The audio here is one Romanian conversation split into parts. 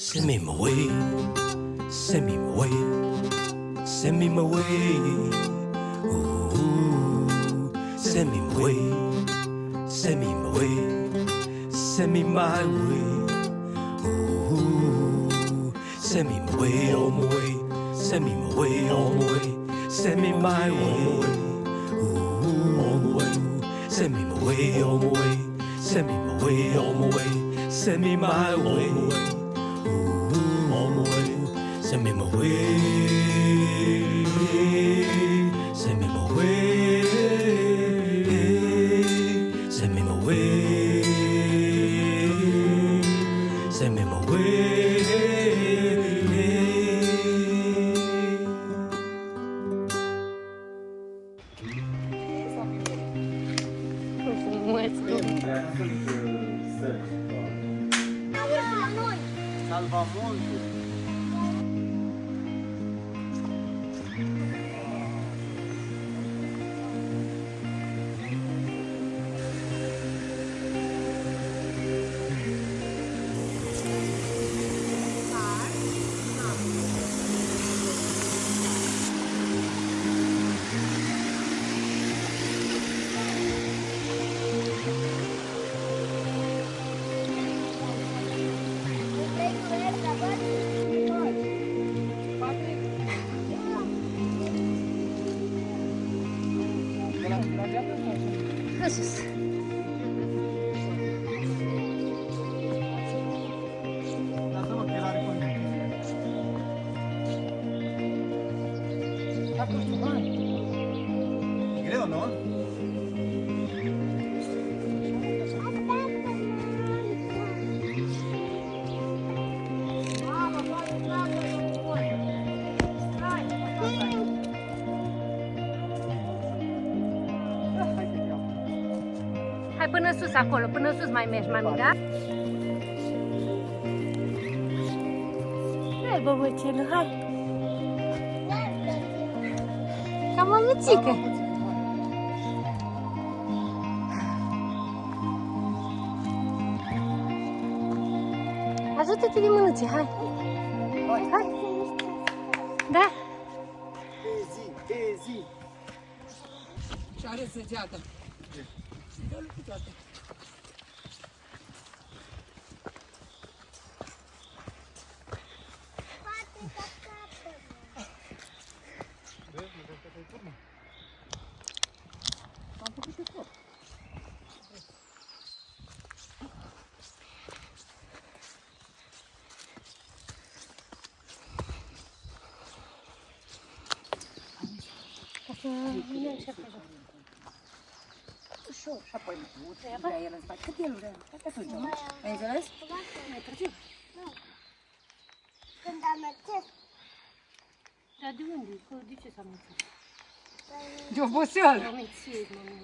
Send me my way, send me my way, send me my way. Ooh, send me my way, send me my way, send me my way. Ooh, send me my way, on my way, send me my way, on my way, send me my way. Ooh, on my way, send me my way, on my way, send me my way, on my way, send me my way. On my way, send me my way, send me my way, send me my way, send me my way. Salva molto. Gracias. Creo, ¿no? Hai până sus acolo, până sus mai mergi, mami, da? Hai, băbățelul, hai! Ca mămițică! Ajută-te de mânuțe, hai! Hai! Da? Ezi. Și are săgeată. Dă-l cu toate. Am făcut și tot. Ca să vină și acolo. Ușor. Și apoi vrea el în spate. Cât el vrea? Cât atunci? Ai înțeles? Mai târziu. Când am mers, Dar de unde? De ce s-a mulțit? De oboseală. Am mețit, mămâna.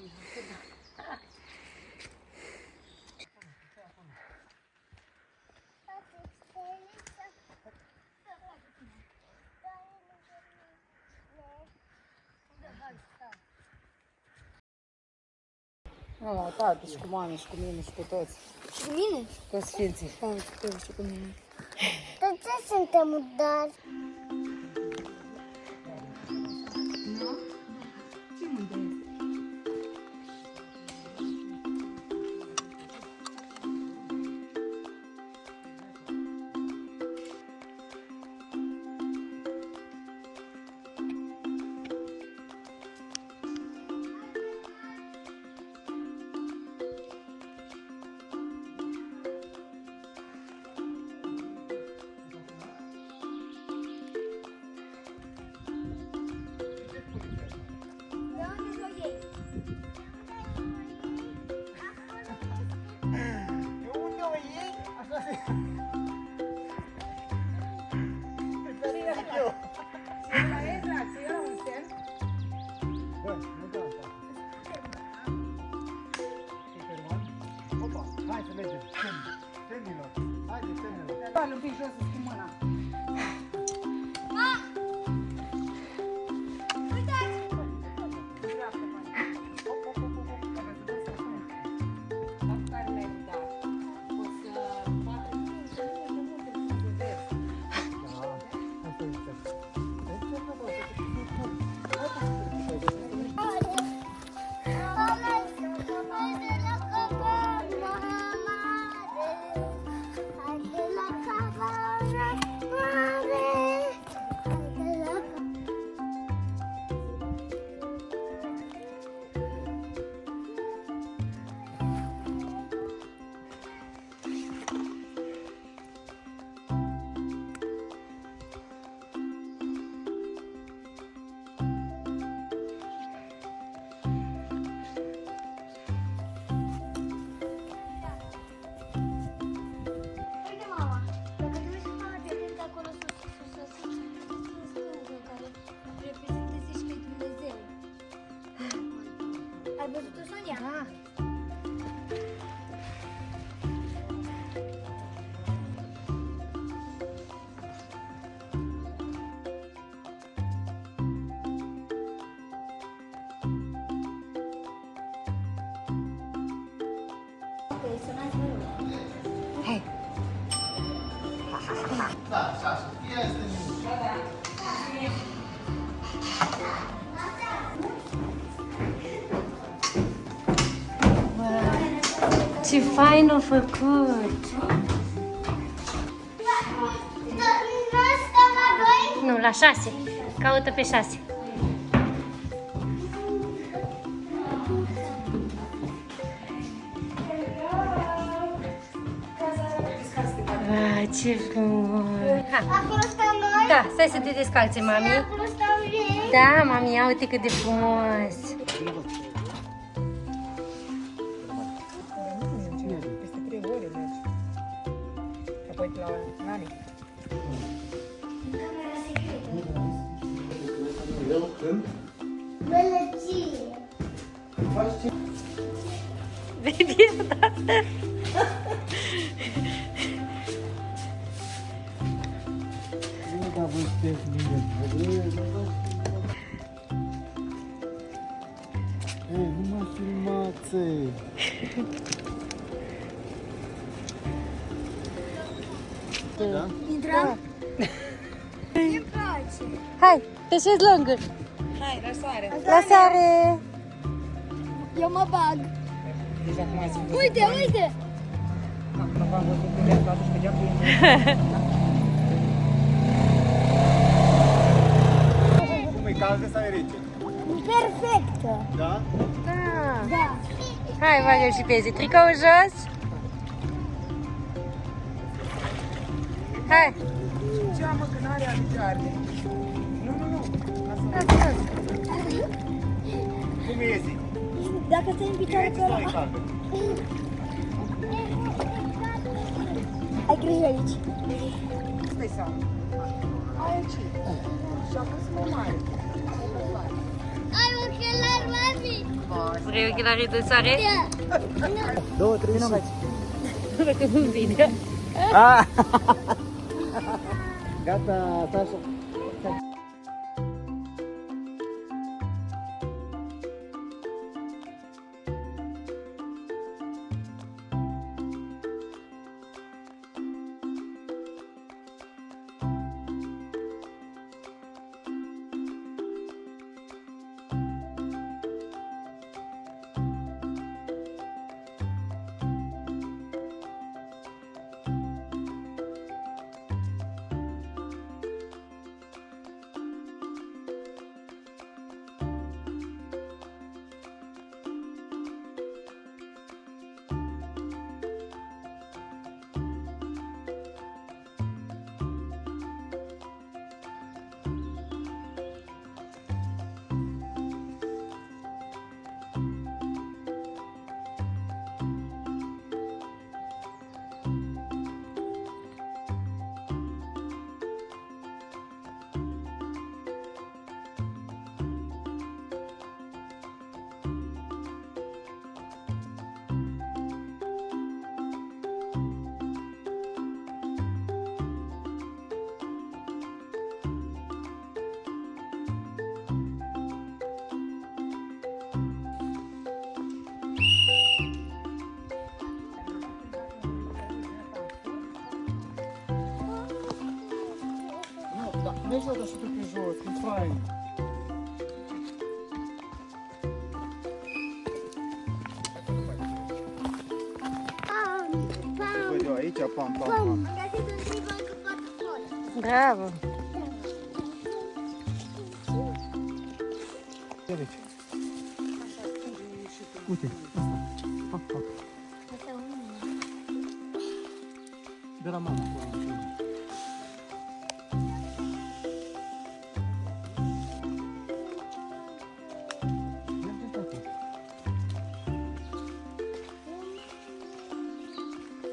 Nu, tati și cu mami și cu mine și cu toți. și cu mine? Și cu sfinții. Și cu mine. De ce suntem udari? Ce mândă este? De unde o iei? Așa se... Eu. La Ezra, ți era un semn? Bă, nu dau asta. Superman. Opa, hai să mergem. Semnilor. Haide, semnilor. Doar un pic jos cu mâna. Ce fain a făcut! Nu stăm la 2? Nu, la 6. Caută pe 6. Ce frumos! Ha. Acolo stăm noi? Da, stai să te descalțe, mami. Acolo stau ei? Da, mami, ia uite cât de frumos! Peste 3 ore mergi. Apoi la nani. Bălăcie. Vedi, da? Nu da voi sunteți nimeni. Ei, nu mă filmați! Da? Intrăm? Ce-mi place? Hai, te șezi lângă. Hai, la soare. La seară! Eu mă bag. Deja cum ați văzut. Uite, uite! Am văzut că le-am luat și pe geam Cum e caldă sau e rece? Perfectă! Da? Da. Hai, bagă și pe zi. Tricou jos. Hai. Geamă că n-are alice arde. Nu. Cum iese? Dacă stai în E picioare rece pe sau e ăla, caldă? ai grijă aici. Stai seama. Aici. Și a pus mă mare. Ai ochelari, mami! Vrei ochelarii de soare? Da. 2, 3, nu Că nu vine. Gata, Sasha. Mergi odată și tu pe jos, e fain. Văd eu aici, pam, pam, pam. Am găsit un tribun cu 4 flori. Bravo! Ia vezi. Uite, asta. Fac, fac. De la mama acolo.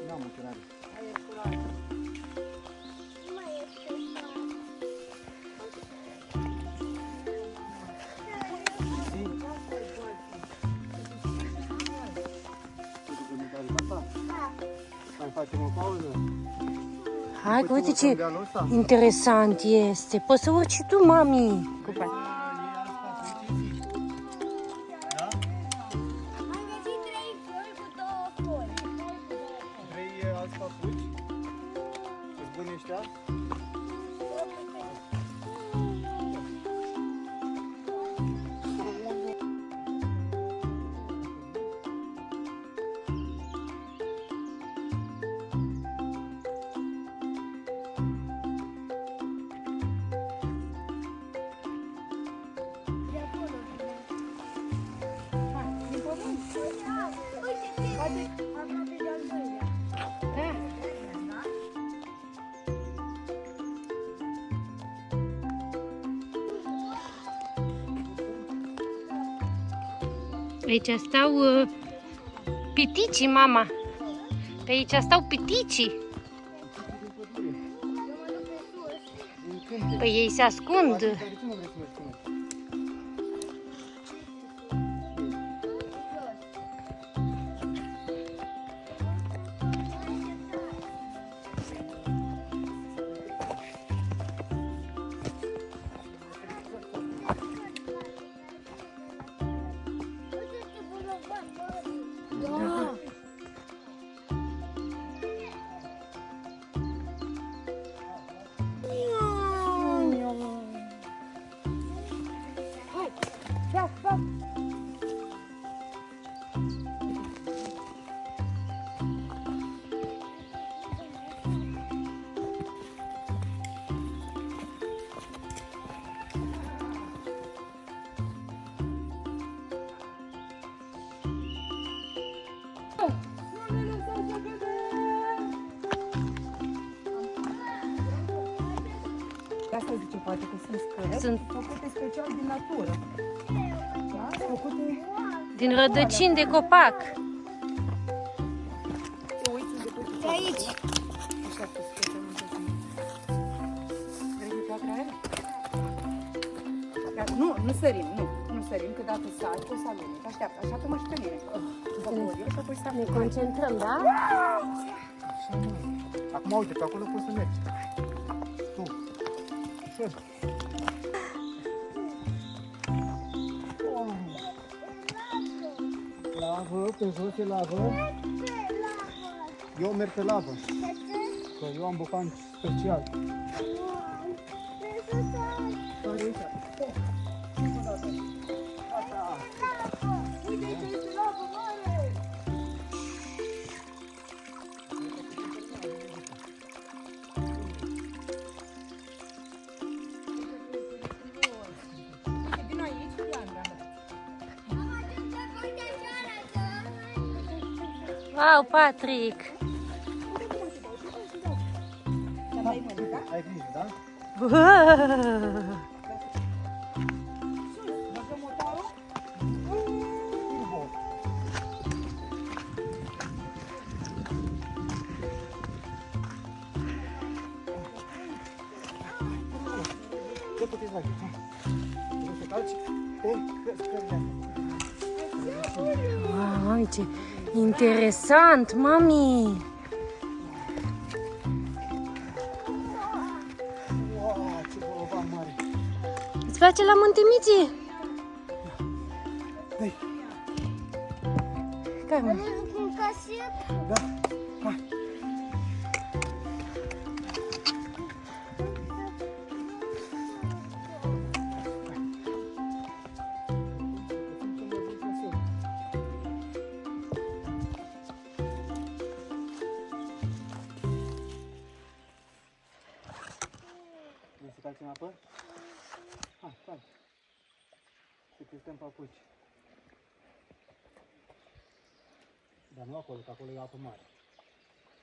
N-am ochelari. Nu mai este mare. Mai facem o pauză? Hai că uite ce Dealul ăsta? interesant este. Poți să urci și tu, mami. Cupa. Da? Am găsit 3 flori cu 2 flori. 3 alți papuci. Îți în ăștia. Aici stau piticii, mama. Pe aici stau piticii. Păi ei se ascund. Asta zice, poate că sunt scări. Sunt făcute special din natură. Da? Făcute... din rădăcini de copac. Te uiți unde pot De aici. Așa că vrei de toată aia? Nu sărim, nu sărim, că dacă sari, o să aluneci. Așteaptă, așa pe măștălire. Păpărie și apoi să Ne concentrăm, da? Acum uite, pe acolo poți să mergi. Tu. Ușor. Lavă, pe jos e lavă. Eu merg pe lavă. Că eu am bucan special. Care e ăsta? Uite, aici este lavă mare! Vino aici, Leandra. Wow, Patrick! Ai grijă, da? Wow. Băgăm motorul? Turbo. Ce puteți face? Trebuie să calci pe scările. Wow, mami, ce interesant, mami! Wow, ce bolovan mare! Îți place la Munte Miții? Hai, Care, mă? Cu casetă. da, hai! Vrei să calci în apă? Hai, calci. Să testăm papuci. Dar nu acolo, că acolo e apă mare.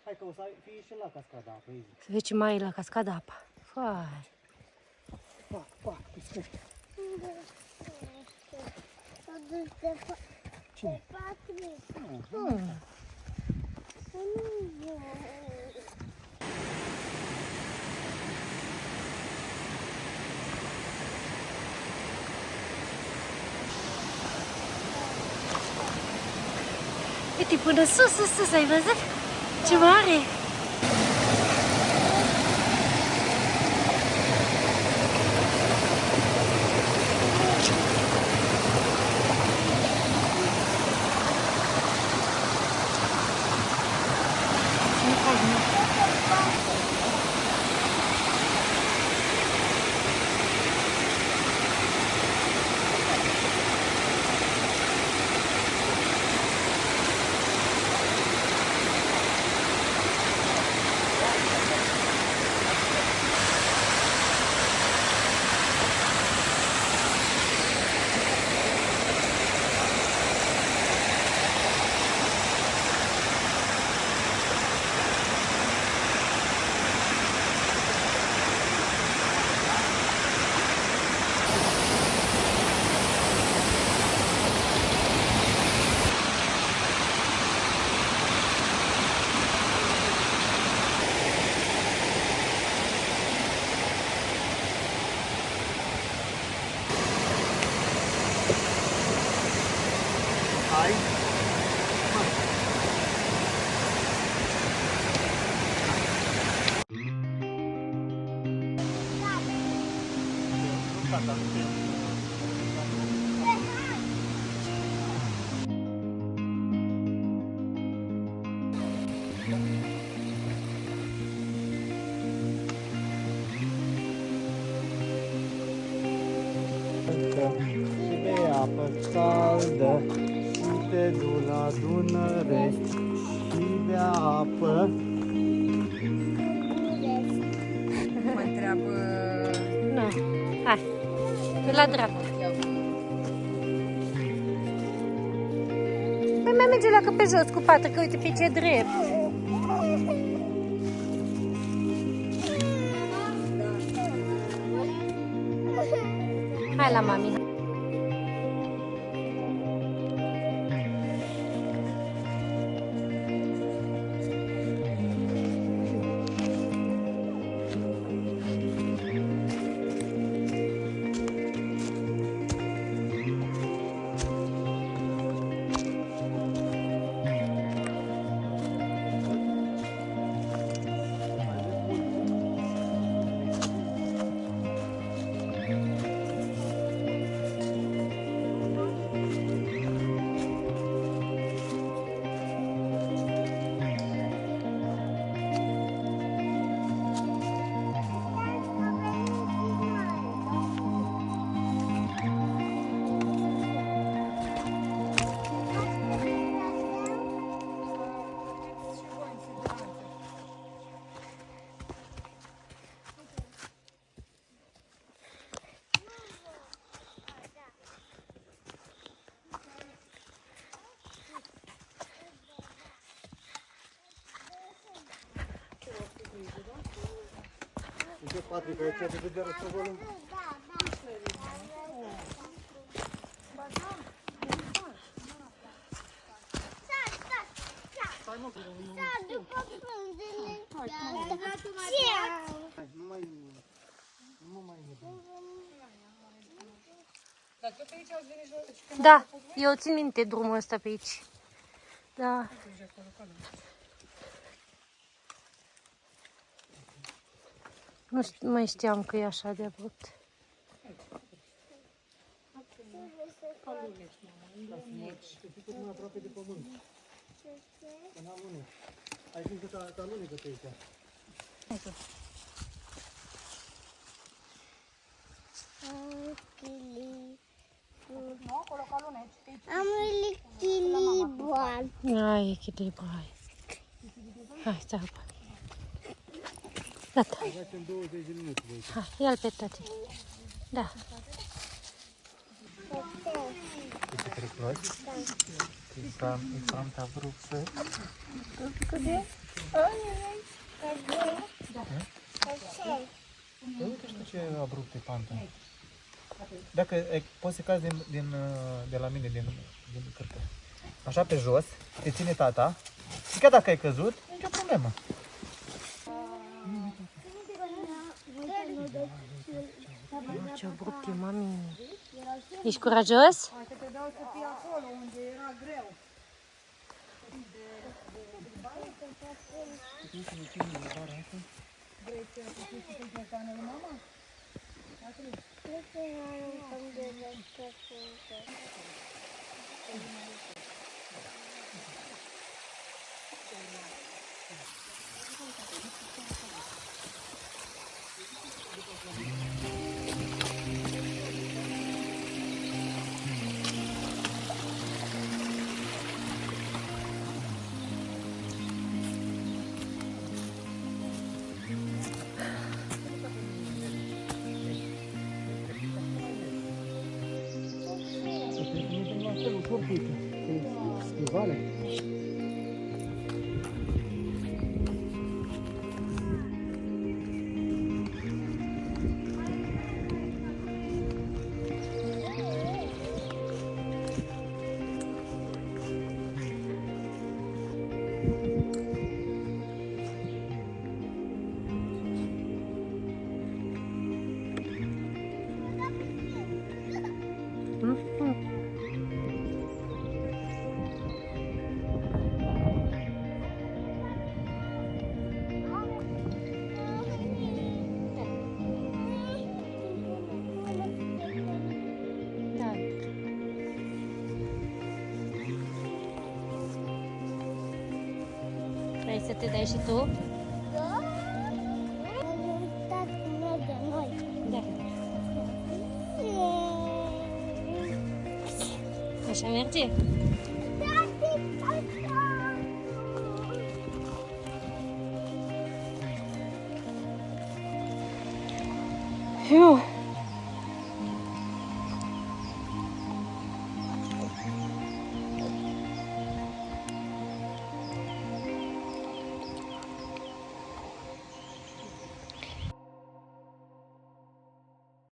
Hai că o să fie și la cascada apă, easy. Să vezi ce mare e la cascada apa. Fai. Pa, pa, piscă. Cine? Uite, până sus, sus, sus, ai văzut? Ce mare! Și de apă caldă, și te du la Dunăre, și de apă. Mă întreabă... Nu. Hai. De la dreapta. Păi mai merge la că pe jos cu pată, că uite pe ce drept. Hai la mami. Uite, Patrick, aici de vedere răsăvălul. După frunzele. Nu mai Dar tot aici ați venit jos? Da, eu țin minte drumul ăsta pe aici. Da. Nu mai știam că e așa de abrupt. Știi cât mai aproape de pământ. Că n-alunecă. Ai zis că alunecă pe aici. Am echilibru. Ai, echilibru, hai. Hai, stai. Gata. Facem 20 de minute de aici. Hai, ia-l pe tati. Da. Este precuroși? Am vrut să... Uite știu ce abrupt e panta. Dacă poți să cazi de la mine, din cârpă. Așa pe jos, te ține tata. Și chiar dacă ai căzut, nicio problemă. Ce abrupt e, mami. Ești curajos? Hai că te dau să fii acolo unde era greu. Vrei să fii și pe canalul mama? Ușor cu aici, pe vale. să te dai și tu? Da? Am uitat cum mergem noi. Da. Așa merge? Fiu.